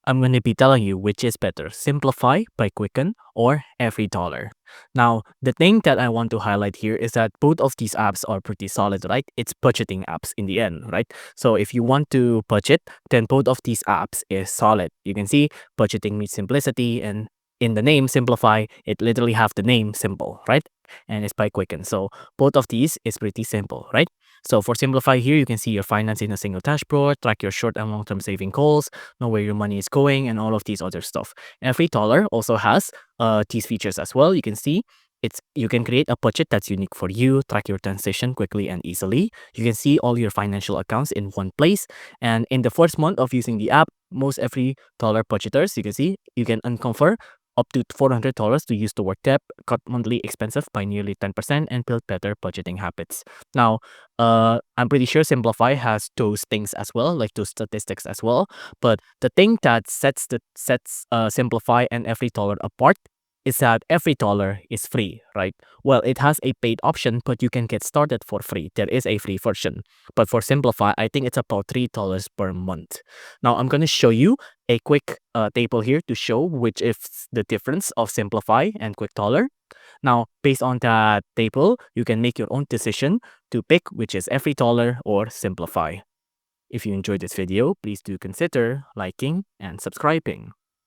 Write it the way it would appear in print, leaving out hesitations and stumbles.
I'm going to be telling you which is better, Simplify by Quicken or EveryDollar. Now, the thing that I want to highlight here is that both of these apps are pretty solid, right? It's budgeting apps in the end, right? So if you want to budget, then both of these apps is solid. You can see budgeting meets simplicity, and in the name Simplify, it literally have the name simple, right? And it's by Quicken. So both of these is pretty simple, right? So for Simplify here, you can see your finance in a single dashboard, track your short and long-term saving goals, know where your money is going, and all of these other stuff. EveryDollar also has these features as well. You can see you can create a budget that's unique for you, track your transition quickly and easily. You can see all your financial accounts in one place. And in the first month of using the app, most EveryDollar budgeters, you can see you can uncover up to $400 to use toward debt, cut monthly expenses by nearly 10%, and build better budgeting habits. Now, I'm pretty sure Simplify has those things as well, like those statistics as well. But the thing that sets Simplify and EveryDollar apart is that EveryDollar is free, right? Well, it has a paid option, but you can get started for free. There is a free version. But for Simplify, I think it's about $3 per month. Now, I'm going to show you a quick table here to show which is the difference of Simplify and QuickDollar. Now, based on that table, you can make your own decision to pick which is EveryDollar or Simplify. If you enjoyed this video, please do consider liking and subscribing.